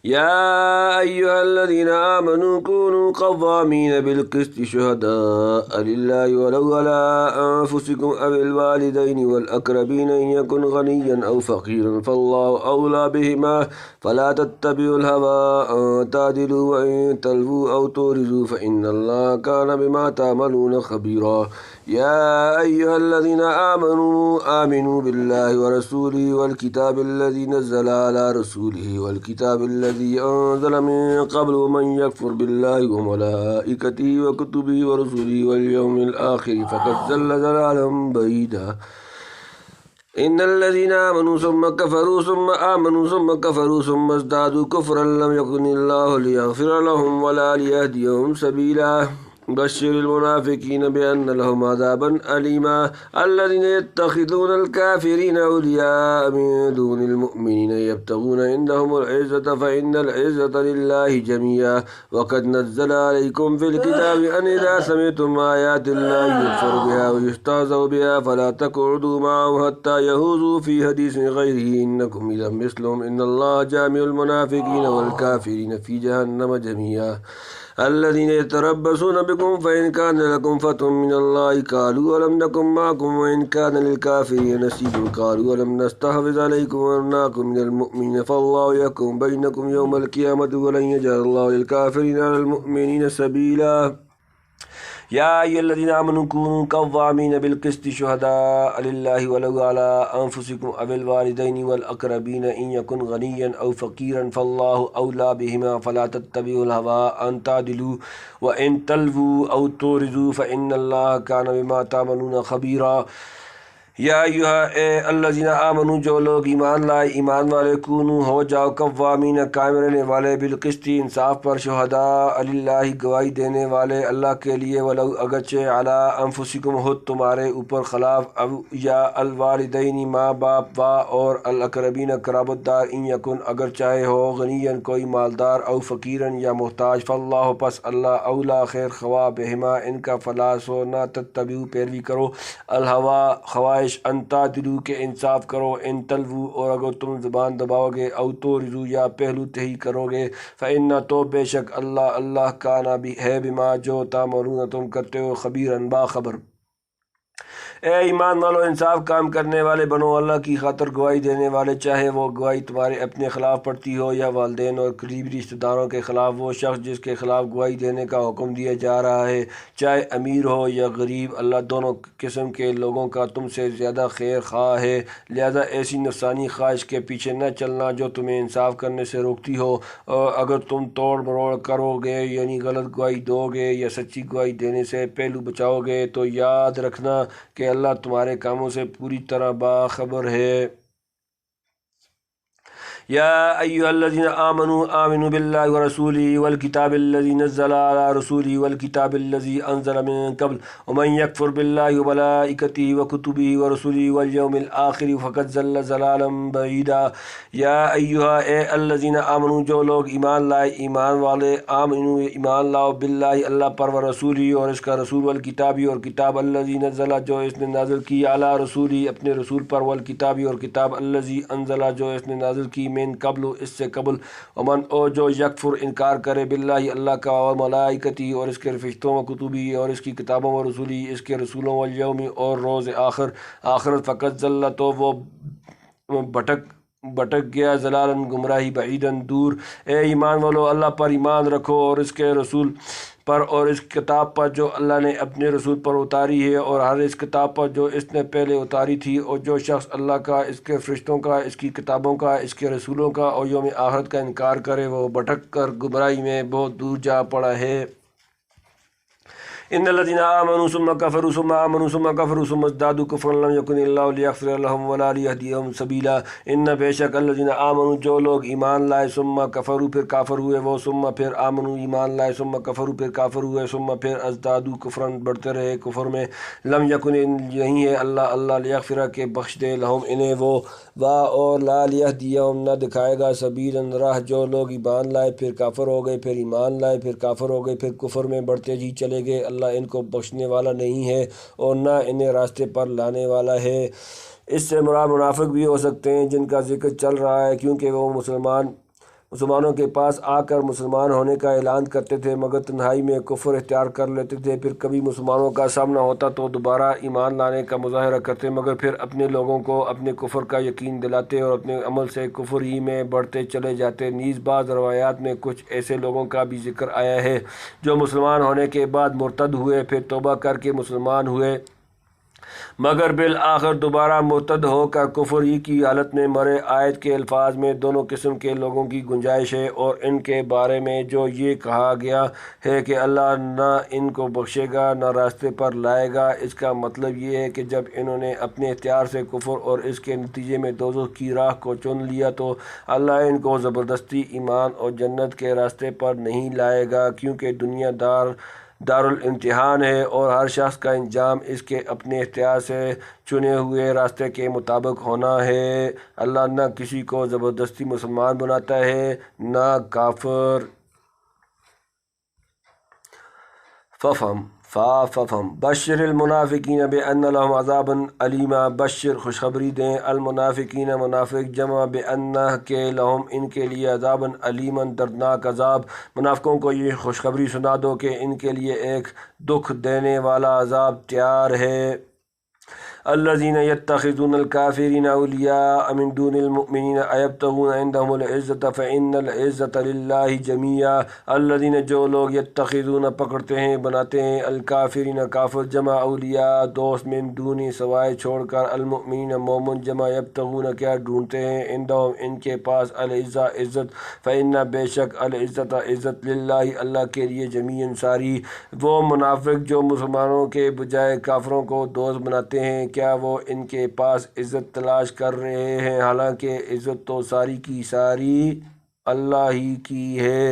يا أيها الذين آمنوا كونوا قوامين بالقسط شهداء لله ولو على أنفسكم أو الوالدين والأقربين إن يكن غنيا أو فقيرا فالله أولى بهما فلا تتبعوا الهوى أن تعدلوا وإن تلووا أو تورثوا فإن الله كان بما تعملون خبيرا. يا أيها الذين آمنوا بالله ورسوله والكتاب الذي نزل على رسوله والكتاب الذي أنزل من قبل ومن يكفر بالله وملائكته وكتبه ورسله واليوم الآخر فقد ضل ضلالا بعيدا. إن الذين آمنوا ثم كفروا ثم آمنوا ثم كفروا ثم ازدادوا كفرا لم يكن الله ليغفر لهم ولا ليهديهم سبيلا. بشر المنافقين بأن لهم عذابا أليما. الذين يتخذون الكافرين أولياء من دون المؤمنين يبتغون عندهم العزة فإن العزة لله جميعا. وقد نزل عليكم في الكتاب أن إذا سمعتم آيات الله يكفر بها ويستهزأ بها فلا تقعدوا معهم حتى يخوضوا في حديث غيره إنكم إذا مثلهم إن الله جامع المنافقين والكافرين في جهنم جميعا. الذين يتربصون بكم فإن كان لكم فتح من الله قالوا ولم نكن معكم وإن كان للكافرين نصيب قالوا ولم نستحوذ عليكم ونراكم من المؤمنين فالله يحكم بينكم يوم القيامة ولن يجعل الله للكافرين على المؤمنين سبيلا. يا أيها الذين آمنوا كونوا قوامين بالقسط شهداء لله ولو على أنفسكم أو الوالدين والأقربين إن يكن غنيا أو فقيرا فالله أولى بهما فلا تتبعوا الهوى أن تعدلوا وإن تلووا أو تورثوا فإن الله كان بما تعملون خبيرا. یا ایہا الذین آمنوا جو لوگ ایمان لائے ایمان والے کونو ہو جاؤ قوامین قائم رہنے والے بالقسط انصاف پر شہداء للہ گواہی دینے والے اللہ کے لیے ولو اگرچہ علی انفسکم ہو تمہارے اوپر خلاف او یا الوالدین ماں باپ وا اور الاقربین قرابت دار ان یکن اگر چاہے ہو غنیاً کوئی مالدار او فقیراً یا محتاج فاللہ پس اللہ اولا خیر خواہ بہما ان کا فلا سو نہ تتبعوا پیروی کرو الہوا خواہش انتا دلو کے انصاف کرو ان تلوو اور اگر تم زبان دباؤ گے او تو رضو یا پہلو تہی کرو گے فإن تو بے شک اللہ کانا بھی ہے بما جو تعملون تم کرتے ہو خبیراً باخبر. اے ایمان والو انصاف کام کرنے والے بنو اللہ کی خاطر گواہی دینے والے چاہے وہ گواہی تمہارے اپنے خلاف پڑتی ہو یا والدین اور قریبی رشتہ داروں کے خلاف وہ شخص جس کے خلاف گواہی دینے کا حکم دیا جا رہا ہے چاہے امیر ہو یا غریب اللہ دونوں قسم کے لوگوں کا تم سے زیادہ خیر خواہ ہے لہذا ایسی نفسانی خواہش کے پیچھے نہ چلنا جو تمہیں انصاف کرنے سے روکتی ہو اور اگر تم توڑ مروڑ کرو گے یعنی غلط گواہی دو گے یا سچی گواہی دینے سے پہلو بچاؤ گے تو یاد رکھنا کہ اللہ تمہارے کاموں سے پوری طرح باخبر ہے. يا أيها الذين آمنوا بالله ورسوله والكتاب الذي نزل على رسوله والكتاب الذي أنزل من قبل ومن يكفر بالله وملائكته وكتبه ورسله واليوم الآخر فقد ضل ضلالا بعيدا. یا ایہا الذین آمنوا جو لوگ ایمان لائے ایمان والے آمنوا ایمان لاؤ باللہ اللہ پر ورسولی اور اس کا رسول والکتابی اور کتاب الذی نزل جو اس نے نازل کی علی رسولی اپنے رسول پر والکتابی اور کتاب الذی انزل جو اس نے نازل کی من قبل اس سے قبل ومن او جو یکفر انکار کرے باللہ اللہ کا اور ملائکتی اور اس کے فرشتوں و کتبی اور اس کی کتابوں و رسولی اس کے رسولوں والیوم اور روز آخرت فقط ضل تو وہ بھٹک گیا ضلالاً گمراہی بعیداً دور. اے ایمان والو اللہ پر ایمان رکھو اور اس کے رسول پر اور اس کتاب پر جو اللہ نے اپنے رسول پر اتاری ہے اور ہر اس کتاب پر جو اس نے پہلے اتاری تھی اور جو شخص اللہ کا اس کے فرشتوں کا اس کی کتابوں کا اس کے رسولوں کا اور یوم آخرت کا انکار کرے وہ بھٹک کر گمراہی میں بہت دور جا پڑا ہے. ان الذين آمنوا ثم كفروا ثم آمنوا ثم كفروا ثم ازدادوا كفرا لم يكن الله ليغفر لهم ولا ليهديهم سبيلا. ان بے شک الذين آمنوا جو لوگ ایمان لائے ثم كفروا پھر کافر ہوئے وہ ثم پھر آمنوا ایمان لائے ثم كفروا پھر کافر ہوئے ثم پھر ازدادوا كفرا بڑھتے رہے کفر میں لم يكن نہیں ہے اللہ ليغفر کے بخش دے لهم انہیں وہ وا اور لا ليهديهم نہ دکھائے گا سبیلا راہ جو لوگ ایمان لائے پھر کافر ہو گئے پھر ایمان لائے پھر کافر ہو گئے پھر کفر میں بڑھتے جی چلے گئے اللہ ان کو بخشنے والا نہیں ہے اور نہ انہیں راستے پر لانے والا ہے. اس سے مراد منافق بھی ہو سکتے ہیں جن کا ذکر چل رہا ہے کیونکہ وہ مسلمان مسلمانوں کے پاس آ کر مسلمان ہونے کا اعلان کرتے تھے مگر تنہائی میں کفر اختیار کر لیتے تھے۔ پھر کبھی مسلمانوں کا سامنا ہوتا تو دوبارہ ایمان لانے کا مظاہرہ کرتے مگر پھر اپنے لوگوں کو اپنے کفر کا یقین دلاتے اور اپنے عمل سے کفر ہی میں بڑھتے چلے جاتے۔ نیز بعض روایات میں کچھ ایسے لوگوں کا بھی ذکر آیا ہے جو مسلمان ہونے کے بعد مرتد ہوئے، پھر توبہ کر کے مسلمان ہوئے مگر بالآخر دوبارہ مرتد ہو کر کفر ہی کی حالت میں مرے۔ آیت کے الفاظ میں دونوں قسم کے لوگوں کی گنجائش ہے، اور ان کے بارے میں جو یہ کہا گیا ہے کہ اللہ نہ ان کو بخشے گا نہ راستے پر لائے گا، اس کا مطلب یہ ہے کہ جب انہوں نے اپنے اختیار سے کفر اور اس کے نتیجے میں دوزخ کی راہ کو چن لیا تو اللہ ان کو زبردستی ایمان اور جنت کے راستے پر نہیں لائے گا، کیونکہ دنیا دارالامتحان ہے اور ہر شخص کا انجام اس کے اپنے اختیار سے چنے ہوئے راستے کے مطابق ہونا ہے۔ اللہ نہ کسی کو زبردستی مسلمان بناتا ہے نہ کافر۔ فَفَهَمْ بشر المنافقین بأن لهم عذابا علیما، بشر خوشخبری دیں المنافقین منافق جمع بأن کہ لہم ان کے لیے عذابا علیما دردناک عذاب، منافقوں کو یہ خوشخبری سنا دو کہ ان کے لیے ایک دکھ دینے والا عذاب تیار ہے۔ الذین یتخذون الکافرین اولیاء من دون المؤمنین ایبتغون عندهم العزۃ فإن العزۃ للہ جمیعا، الذین جو لوگ یتخذون پکڑتے ہیں بناتے ہیں الکافرین کافر جمع اولیاء دوست من دون سوائے چھوڑ کر المؤمنین مومن جمع یبتغون کیا ڈھونڈتے ہیں عندهم ان کے پاس العزۃ عزت فإن بے شک العزۃ عزت للہ اللہ کے لیے جمیعا ساری۔ وہ منافق جو مسلمانوں کے بجائے کافروں کو دوست بناتے ہیں کیا وہ ان کے پاس عزت تلاش کر رہے ہیں، حالانکہ عزت تو ساری کی ساری اللہ ہی کی ہے،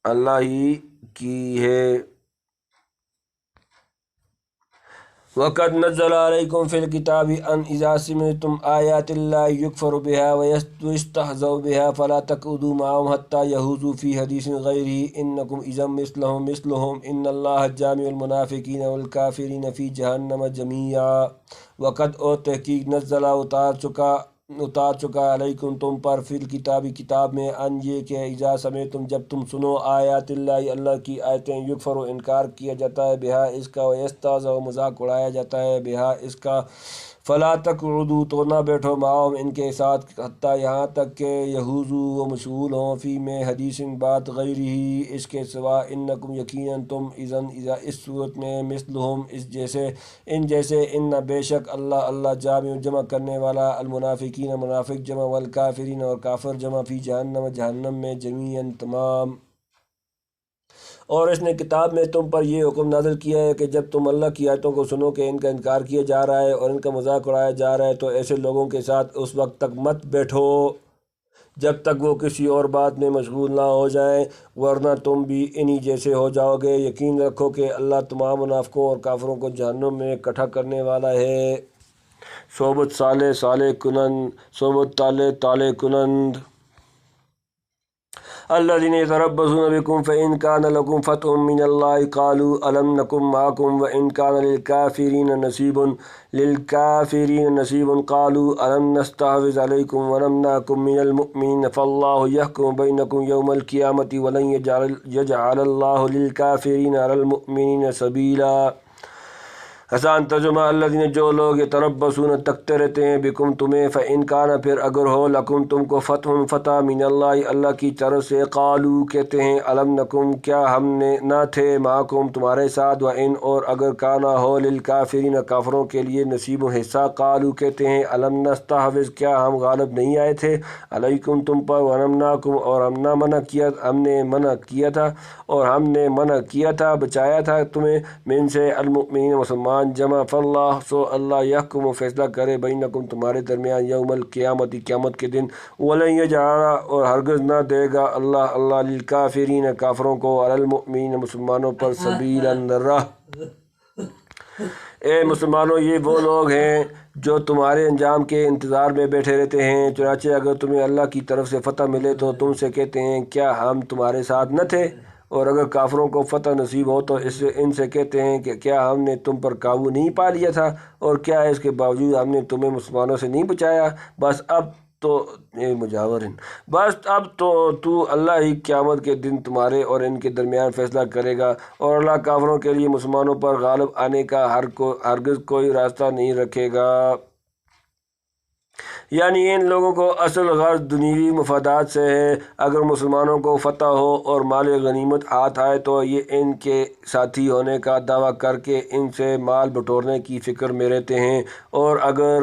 اللہ ہی کی ہے۔ وَقَدْ نَزَّلَ عَلَيْكُمْ فِي الْكِتَابِ أَنْ إِذَا سَمِعْتُمْ آيَاتِ اللَّهِ يُكْفَرُ بِهَا وَيُسْتَهْزَأُ بِهَا فَلَا تَقْعُدُوا مَعَهُمْ حَتَّى يَخُوضُوا فِي حَدِيثٍ غَيْرِهِ إِنَّكُمْ إِذًا مِثْلُهُمْ إِنَّ اللَّهَ جَامِعُ الْمُنَافِقِينَ وَالْكَافِرِينَ فِي جَهَنَّمَ جَمِيعًا۔ وقد اور تحقیق نزل اتار چکا علیکم تم پر فی الکتاب کتاب میں ان یہ کہ اذا سمعتم جب تم سنو آیات اللہ اللہ کی آیتیں یکفر و انکار کیا جاتا ہے بہا اس کا ویستہزأ مذاق اڑایا جاتا ہے بہا اس کا فلا تقعدوا تو نہ بیٹھو معاہم ان کے ساتھ حتیٰ یہاں تک کہ یخوضوا وہ مشغول ہوں فی میں حدیث بات غیر ہی اس کے سوا انکم یقیناً تم اذن اس صورت میں مثلہم اس جیسے ان جیسے ان بے شک اللہ جامع جمع کرنے والا المنافقین منافق جمع والکافرین اور کافر جمع فی جہنم جہنم میں جمیعاً تمام۔ اور اس نے کتاب میں تم پر یہ حکم نازل کیا ہے کہ جب تم اللہ کی آیتوں کو سنو کہ ان کا انکار کیا جا رہا ہے اور ان کا مذاق اڑایا جا رہا ہے تو ایسے لوگوں کے ساتھ اس وقت تک مت بیٹھو جب تک وہ کسی اور بات میں مشغول نہ ہو جائیں ورنہ تم بھی انہی جیسے ہو جاؤ گے۔ یقین رکھو کہ اللہ تمام منافقوں اور کافروں کو جہنم میں اکٹھا کرنے والا ہے۔ صحبت صالح کنند صحبت طالع کنند الذين يتربصون بكم فإن كان لكم فتح من الله قالوا ألم نكن معكم وإن كان للكافرين نصيب قالوا ألم نستحوذ عليكم ونمنعكم من المؤمنين فالله يحكم بينكم يوم القيامة ولن يجعل الله للكافرين على المؤمنين سبيلا۔ حسان ترجمہ الذین جو لوگ یتربصون تکتے رہتے ہیں بکم تمہیں فإن کان پھر اگر ہو لکم تم کو فتح من اللہ اللہ کی طرف سے قالو کہتے ہیں علم نکم کیا ہم نے نہ تھے معکم تمہارے ساتھ وإن اور اگر کانا ہو للکافرین کافروں کے لیے نصیب و حصہ قالو کہتے ہیں علم نستحوذ کیا ہم غالب نہیں آئے تھے علیکم تم پر ونمنعکم اور ہم نے منع کیا تھا بچایا تھا تمہیں من سے المؤمنین مسلمان جمع فاللہ سو اللہ یحکم و فیصلہ کرے بینکم تمہارے درمیان یوم القیامت قیامت کے دن ولن یجعل اور ہرگز نہ دے گا اللہ للکافرین کافروں کو علی المؤمنین مسلمانوں پر سبیلا راہ۔ اے مسلمانوں یہ وہ لوگ ہیں جو تمہارے انجام کے انتظار میں بیٹھے رہتے ہیں چنانچہ اگر تمہیں اللہ کی طرف سے فتح ملے تو تم سے کہتے ہیں کیا ہم تمہارے ساتھ نہ تھے اور اگر کافروں کو فتح نصیب ہو تو ان سے کہتے ہیں کہ کیا ہم نے تم پر قابو نہیں پا لیا تھا اور کیا اس کے باوجود ہم نے تمہیں مسلمانوں سے نہیں بچایا۔ بس اب تو مجاور بس اب تو اللہ ہی قیامت کے دن تمہارے اور ان کے درمیان فیصلہ کرے گا، اور اللہ کافروں کے لیے مسلمانوں پر غالب آنے کا ہرگز کوئی راستہ نہیں رکھے گا۔ یعنی ان لوگوں کو اصل غرض دنیوی مفادات سے ہے۔ اگر مسلمانوں کو فتح ہو اور مال غنیمت ہاتھ آئے تو یہ ان کے ساتھی ہونے کا دعویٰ کر کے ان سے مال بٹورنے کی فکر میں رہتے ہیں، اور اگر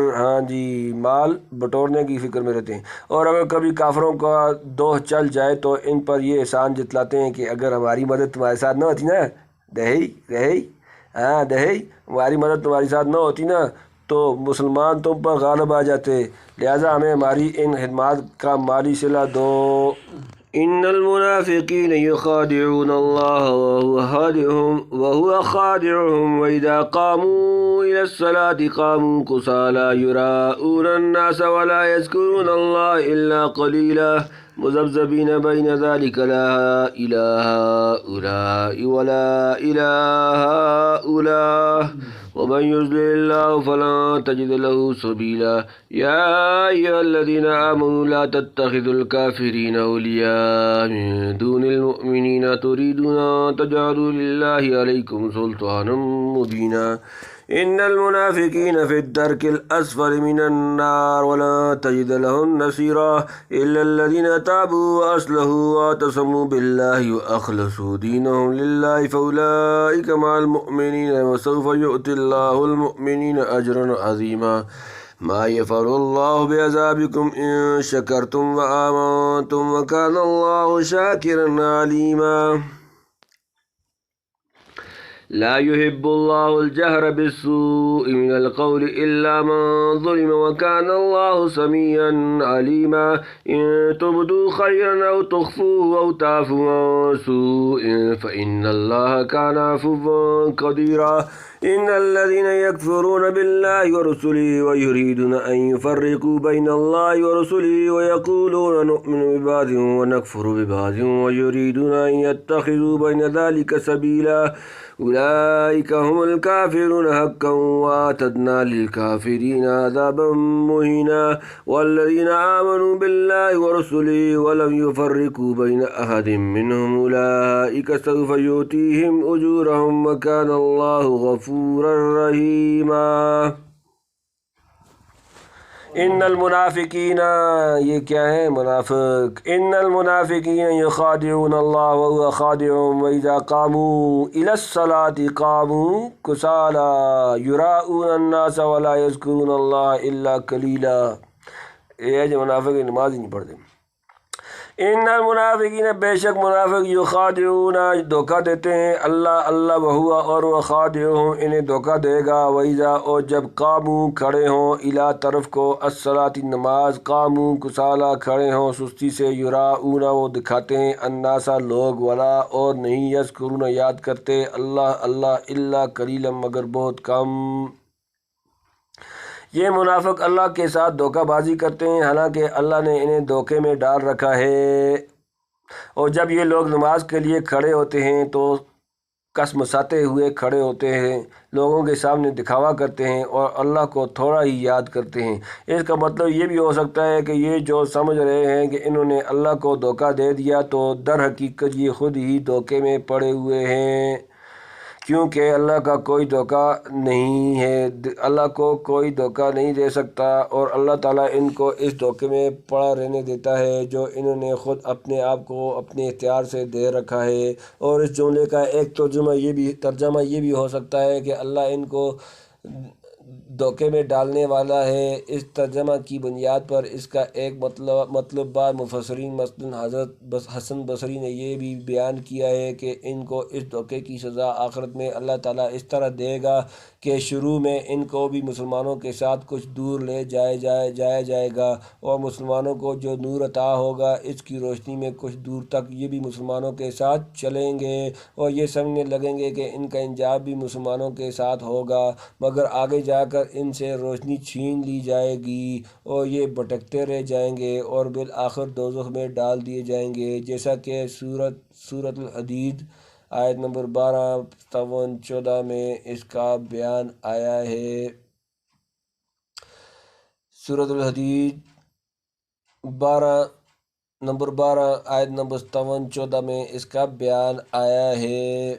مال بٹورنے کی فکر میں رہتے ہیں اور اگر کبھی کافروں کا دوہ چل جائے تو ان پر یہ احسان جتلاتے ہیں کہ اگر ہماری مدد تمہارے ساتھ نہ ہوتی نا دہی ہماری مدد تمہاری ساتھ نہ ہوتی نا تو مسلمان تم پر غالب آ جاتے، لہٰذا ہمیں ہماری ان خدمات کا مالی صلہ دو۔ ان المنافقین یخادعون اللہ وهو خادعهم واذا قاموا الى الصلاة قاموا كسالى يراءون الناس ولا يذكرون الله الا قليلا مذبذبین بین ذلک لا الہ هؤلاء ولا الہ هؤلاء ومن يضلل الله فلن تجد له سبيلا يا أيها الذين آمنوا لا تتخذوا الكافرين أولياء من دون المؤمنين تريدون أن تجعلوا لله عليكم سلطانا مبينا ان المنافقین فی الدرک الاسفل من النار ولا تجد لهم نصیرا الا الذین تابوا واصلحوا واعتصموا بالله واخلصوا دینهم لله فاولئک مع المؤمنین وسوف یؤتی الله المؤمنین اجرا عظیما ما يفعل الله بعذابكم ان شکرتم وآمنتم وكان الله شاکرا علیما لا يحب الله الجهر بالسوء من القول إلا من ظلم وكان الله سميعا عليما إن تبدوا خيرا أو تخفوه أو تعفوا عن سوء فإن الله كان عفوا قديرا ان الذين يكفرون بالله ورسله ويريدون ان يفرقوا بين الله ورسله ويقولون نؤمن ببعض ونكفر ببعض ويريدون ان يتخذوا بين ذلك سبيلا أولئك هم الكافرون حقا وأعتدنا للكافرين عذابا مهينا والذين آمنوا بالله ورسله ولم يفرقوا بين أحد منهم أولئك سوف يؤتيهم أجورهم وكان الله غفورا رحيما ان المنافقین، یہ کیا ہے منافق؟ ان المنافقین یخادعون اللہ وهو خادعهم واذا قاموا الى الصلاة قاموا كسالى يراءون الناس ولا يذكرون الله الا قليلا۔ یہ جو منافق نماز ہی نہیں پڑھتے۔ ان المنافقین، بے شک منافق، یخادعون دھوکہ دیتے ہیں اللہ وہوا اور وہ خادعهم انہیں دھوکہ دے گا، وَإِذَا اور جب قاموا کھڑے ہوں الی طرف کو الصلاۃ نماز، قاموا کسالى کھڑے ہوں سستی سے، یراؤون وہ دکھاتے ہیں الناس لوگ، ولا اور نہیں، یذکرون یاد کرتے اللہ الا قلیلا مگر بہت کم۔ یہ منافق اللہ کے ساتھ دھوکہ بازی کرتے ہیں حالانکہ اللہ نے انہیں دھوکے میں ڈال رکھا ہے، اور جب یہ لوگ نماز کے لیے کھڑے ہوتے ہیں تو کسمساتے ہوئے کھڑے ہوتے ہیں، لوگوں کے سامنے دکھاوا کرتے ہیں اور اللہ کو تھوڑا ہی یاد کرتے ہیں۔ اس کا مطلب یہ بھی ہو سکتا ہے کہ یہ جو سمجھ رہے ہیں کہ انہوں نے اللہ کو دھوکہ دے دیا تو در حقیقت یہ خود ہی دھوکے میں پڑے ہوئے ہیں، کیونکہ اللہ کا کوئی دھوکہ نہیں ہے، اللہ کو کوئی دھوکہ نہیں دے سکتا، اور اللہ تعالیٰ ان کو اس دھوکے میں پڑا رہنے دیتا ہے جو انہوں نے خود اپنے آپ کو اپنے اختیار سے دے رکھا ہے۔ اور اس جملے کا ایک ترجمہ یہ بھی ہو سکتا ہے کہ اللہ ان کو دھوکے میں ڈالنے والا ہے۔ اس ترجمہ کی بنیاد پر اس کا ایک مطلب بعض مفسرین مثلا حضرت حسن بصری نے یہ بھی بیان کیا ہے کہ ان کو اس دھوکے کی سزا آخرت میں اللہ تعالیٰ اس طرح دے گا کہ شروع میں ان کو بھی مسلمانوں کے ساتھ کچھ دور لے جایا جائے گا، اور مسلمانوں کو جو نور عطا ہوگا اس کی روشنی میں کچھ دور تک یہ بھی مسلمانوں کے ساتھ چلیں گے اور یہ سمجھنے لگیں گے کہ ان کا انجام بھی مسلمانوں کے ساتھ ہوگا، مگر آگے جا کر ان سے روشنی چھین لی جائے گی اور یہ بھٹکتے رہ جائیں گے اور بالآخر دوزخ میں ڈال دیے جائیں گے، جیسا کہ سورۃ الحدید آیت نمبر 12، 57، 14 میں اس کا بیان آیا ہے۔ سورۃ الحدید نمبر 12 آیت نمبر 57-14 میں اس کا بیان آیا ہے۔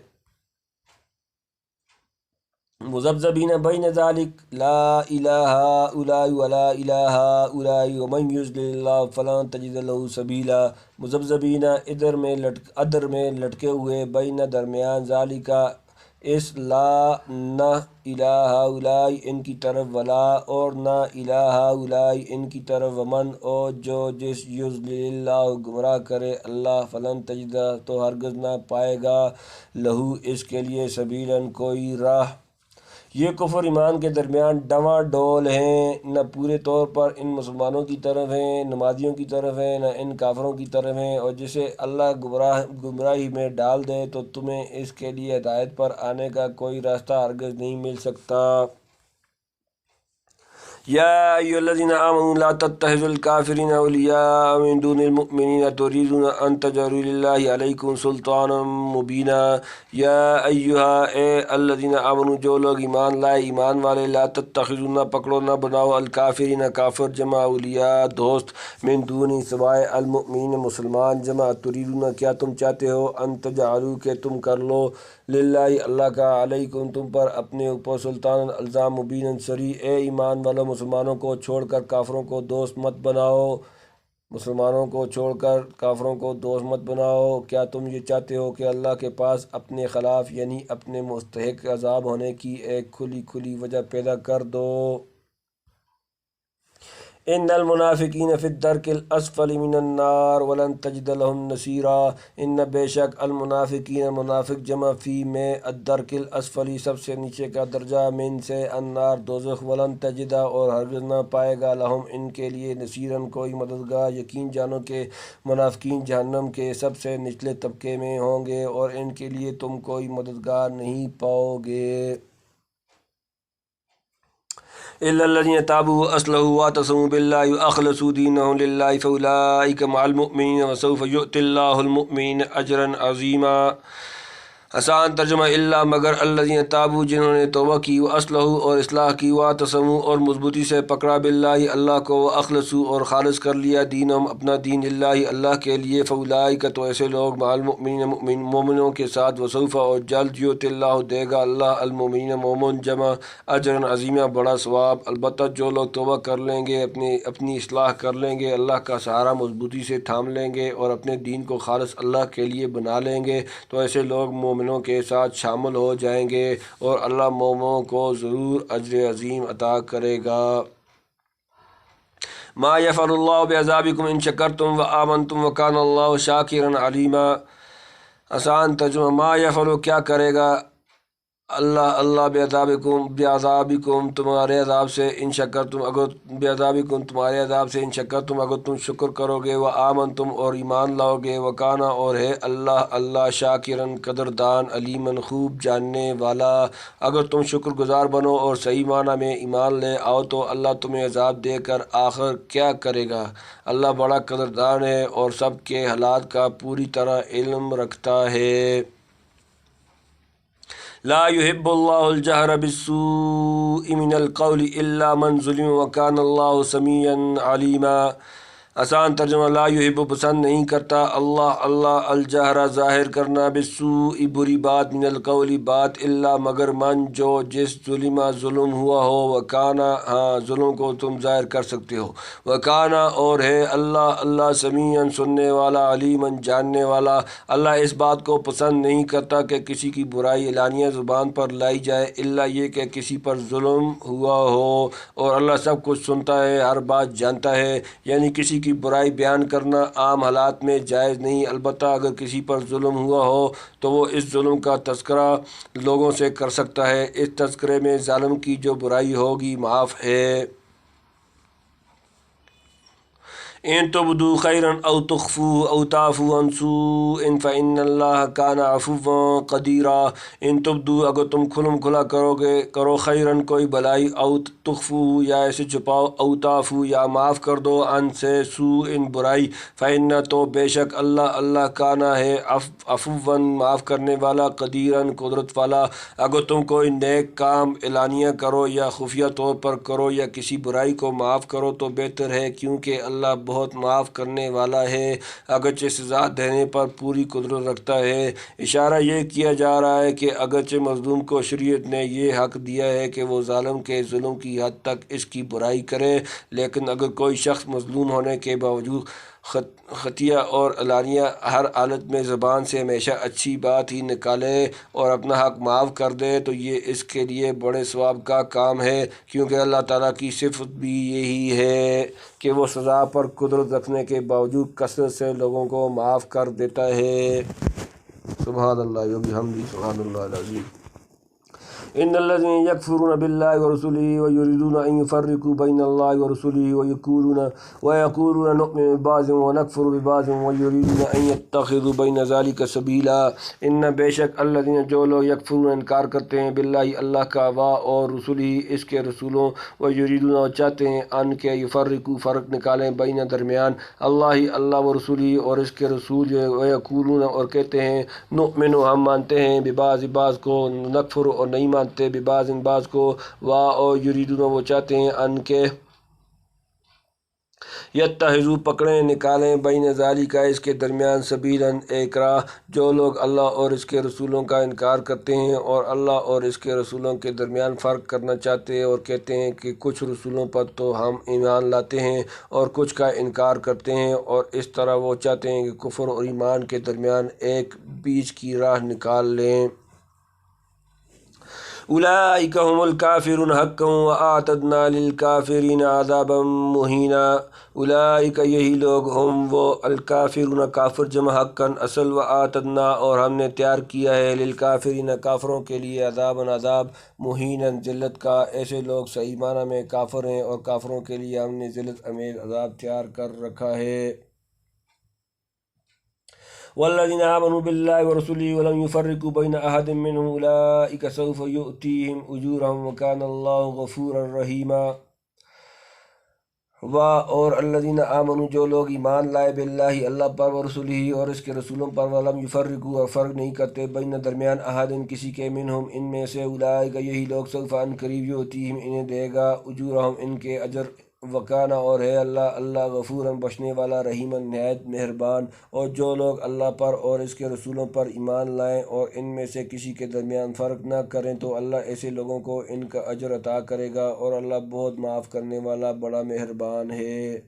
مذبذبین بین ذالک لا الہ ہؤلاء ولا الہ ہؤلاء ومن یضلل اللہ فلن تجد له سبیلا۔ مذبذبین ادھر میں لٹکے ہوئے، بین درمیان، ذالکا اس، لا نہ، الہ ہؤلاء ان کی طرف، ولا اور نہ، الہ ہؤلاء ان کی طرف، ومن اور جو جس، یضلل اللہ گمراہ کرے اللہ، فلن تجد تو ہرگز نہ پائے گا، لہو اس کے لیے، سبیلاً کوئی راہ۔ یہ کفر ایمان کے درمیان ڈواں ڈول ہیں، نہ پورے طور پر ان مسلمانوں کی طرف ہیں، نمازیوں کی طرف ہیں، نہ ان کافروں کی طرف ہیں، اور جسے اللہ گمراہی میں ڈال دے تو تمہیں اس کے لیے ہدایت پر آنے کا کوئی راستہ ہرگز نہیں مل سکتا۔ یا ایھا الذین آمنوا لا تتخذوا الکافرین اولیاء من دون المؤمنین تریدون ان تجعلوا للہ علیکم سلطانا مبینا۔ یا ایھا اے الذین آمنوا جو لوگ ایمان لائے، ایمان والے، لا تتخذوا نہ پکڑو نہ بناؤ، الکافرین کافر جمع، اولیاء دوست، من دون سوائے، المؤمنین مسلمان جمع، تریدون کیا تم چاہتے ہو، ان تجعلوا کہ تم کر لو، للہ اللہ کا، علیکم تم پر، اپنے اوپر، سلطان الزام، مبین صریح۔ اے ایمان والو مسلمانوں کو چھوڑ کر کافروں کو دوست مت بناؤ، مسلمانوں کو چھوڑ کر کافروں کو دوست مت بناؤ۔ کیا تم یہ چاہتے ہو کہ اللہ کے پاس اپنے خلاف یعنی اپنے مستحق عذاب ہونے کی ایک کھلی وجہ پیدا کر دو؟ ان المنافقین فی الدرک الاسفل من النار ولن تجد لهم نصیرا۔ ان بے شک المنافقین منافق جمع، فی میں، الدرک الاسفلی سب سے نیچے کا درجہ، من سے، النار دوزخ، ولن تجدہ اور ہرگز نہ پائے گا، لہم ان کے لیے، نصیراً کوئی مددگار۔ یقین جانو کہ منافقین جہنم کے سب سے نچلے طبقے میں ہوں گے اور ان کے لیے تم کوئی مددگار نہیں پاؤ گے۔ إلا الذين تابوا وأصلحوا واعتصموا بالله وأخلصوا دينهم لله فأولئك مع المؤمنين وسوف يؤتي الله المؤمنين أجرا عظيما۔ آسان ترجمہ، اللہ مگر الذین تابوا جنہوں نے توبہ کی، واصلحوا اور اصلاح کی، واعتصموا اور مضبوطی سے پکڑا، باللہ اللہ کو، واخلصوا اور خالص کر لیا، دینہم اپنا دین، للہ اللہ کے لیے، فاولئک تو ایسے لوگ، مع المؤمنین مومنوں کے ساتھ، وسوف اور جلد، یؤتی اللہ دے گا اللہ، المؤمنین مومن جمع، اجرا عظیما بڑا ثواب۔ البتہ جو لوگ توبہ کر لیں گے، اپنی اصلاح کر لیں گے، اللہ کا سہارا مضبوطی سے تھام لیں گے اور اپنے دین کو خالص اللہ کے لیے بنا لیں گے، تو ایسے لوگ مومنوں کے ساتھ شامل ہو جائیں گے اور اللہ مومنوں کو ضرور اجر عظیم عطا کرے گا۔ ما یفعل اللہ بعذابکم ان شکرتم وآمنتم وکان اللہ شاکرا علیما۔ آسان ترجمہ، ما یفعل کیا کرے گا، اللہ بعذابکم تمہارے عذاب سے، ان شکرتم اگر بعذابکم تمہارے عذاب سے، ان شکرتم اگر تم شکر کرو گے، وآمنتم اور ایمان لاؤ گے، وکانا اور ہے اللہ شاکرن قدردان، علیمن خوب جاننے والا۔ اگر تم شکر گزار بنو اور صحیح معنی میں ایمان لے آؤ تو اللہ تمہیں عذاب دے کر آخر کیا کرے گا، اللہ بڑا قدردان ہے اور سب کے حالات کا پوری طرح علم رکھتا ہے۔ لا يحب اللہ الجہر بالسوء من القول الا من ظلم وکان اللہ سمیعا علیما۔ آسان ترجمہ، لا یحب پسند نہیں کرتا اللہ الجہر ظاہر کرنا، بالسوء بری بات، من القول بات، الا مگر من جو جس، ظلم ہوا ہو، وکانا ہاں ظلم کو تم ظاہر کر سکتے ہو، وکانا اور ہے اللہ سمیعا سننے والا، علیمن جاننے والا۔ اللہ اس بات کو پسند نہیں کرتا کہ کسی کی برائی اعلانیہ زبان پر لائی جائے، الا یہ کہ کسی پر ظلم ہوا ہو، اور اللہ سب کچھ سنتا ہے، ہر بات جانتا ہے۔ یعنی کسی کی برائی بیان کرنا عام حالات میں جائز نہیں، البتہ اگر کسی پر ظلم ہوا ہو تو وہ اس ظلم کا تذکرہ لوگوں سے کر سکتا ہے، اس تذکرے میں ظالم کی جو برائی ہوگی معاف ہے۔ ان تبدوا خیرا او تخفوه او تعفوا عن سوء فان اللہ کان عفوا قدیرا۔ ان تبدوا اگر تم کھلم کھلا کرو خیرن کوئی بلائی، او تخفوه یا اسے چھپاؤ، او تعفوا یا معاف کر دو، عن سے، سوء برائی، فان تو بے شک اللہ کانا ہے، عفوا معاف کرنے والا، قدیرن قدرت والا۔ اگر تم کوئی نیک کام اعلانیہ کرو یا خفیہ طور پر کرو یا کسی برائی کو معاف کرو تو بہتر ہے، کیونکہ اللہ بہت معاف کرنے والا ہے، اگرچہ سزا دینے پر پوری قدرت رکھتا ہے۔ اشارہ یہ کیا جا رہا ہے کہ اگرچہ مظلوم کو شریعت نے یہ حق دیا ہے کہ وہ ظالم کے ظلم کی حد تک اس کی برائی کرے، لیکن اگر کوئی شخص مظلوم ہونے کے باوجود خطیہ اور علانیہ ہر حالت میں زبان سے ہمیشہ اچھی بات ہی نکالے اور اپنا حق معاف کر دے تو یہ اس کے لیے بڑے ثواب کا کام ہے، کیونکہ اللہ تعالیٰ کی صفت بھی یہی ہے کہ وہ سزا پر قدرت رکھنے کے باوجود کثرت سے لوگوں کو معاف کر دیتا ہے۔ سبحان اللہ و بحمدہ، سبحان اللہ العظیم۔ ان الذين يكفرون بالله ورسله ويريدون ان يفرقوا بين الله ورسله ويقولون نؤمن ببعض ونكفر ببعض ويريدون ان يتخذوا بين ذلك سبيلا۔ ان بے شک الذين جو لوگ یکفرون انکار کرتے ہیں باللہ اللہ کا اور رسوله اس کے رسولوں، ويريدون اور چاہتے ہیں ان کے یفرقوا فرق نکالیں بین درمیان اللہ و رسوله اور اس کے رسول، ويقولون اور کہتے ہیں نؤمن ہم مانتے ہیں ببعض بعض کو، نکفر اور نہیں مانتے ببعض بعض کو، اور یریدون وہ چاہتے ہیں ان کے یتخذوا پکڑیں نکالیں بین ذالک اس کے درمیان سبیلاً ایک راہ۔ جو لوگ اللہ اور اس کے رسولوں کا انکار کرتے ہیں اور اللہ اور اس کے رسولوں کے درمیان فرق کرنا چاہتے ہیں اور کہتے ہیں کہ کچھ رسولوں پر تو ہم ایمان لاتے ہیں اور کچھ کا انکار کرتے ہیں، اور اس طرح وہ چاہتے ہیں کہ کفر اور ایمان کے درمیان ایک بیچ کی راہ نکال لیں۔ اولئک هم الکافرون حقا واعتدنا للکافرین عذابا مہینا۔ اولئک یہی لوگ ہم وہ الکافرون کافر جمع حقا اصل، واعتدنا اور ہم نے تیار کیا ہے للکافرین کافروں کے لیے عذابا عذاب مہینا ذلت کا۔ ایسے لوگ صحیح معنی میں کافر ہیں اور کافروں کے لیے ہم نے ذلت امیز عذاب تیار کر رکھا ہے۔ والذین آمنوا باللہ ورسولہ ولم یفرقوا بین احد منہم اولئک سوف یؤتیہم اجورہم وکان اللہ غفورا رحیما۔ اور الذین آمنوا جو لوگ ایمان لائے باللہ اللہ پر ورسولہ اور اس کے رسولوں پر، ولم یفرقوا اور فرق نہیں کرتے بین درمیان احد کسی کے منہم ان میں سے، اولئک یہی لوگ سوف ان قریب یؤتیہم انہیں دے گا اجورہم ان کے اجر، وکانا اور ہے اللہ غفوراً بخشنے والا، رحیماً نہایت مہربان۔ اور جو لوگ اللہ پر اور اس کے رسولوں پر ایمان لائیں اور ان میں سے کسی کے درمیان فرق نہ کریں تو اللہ ایسے لوگوں کو ان کا اجر عطا کرے گا، اور اللہ بہت معاف کرنے والا بڑا مہربان ہے۔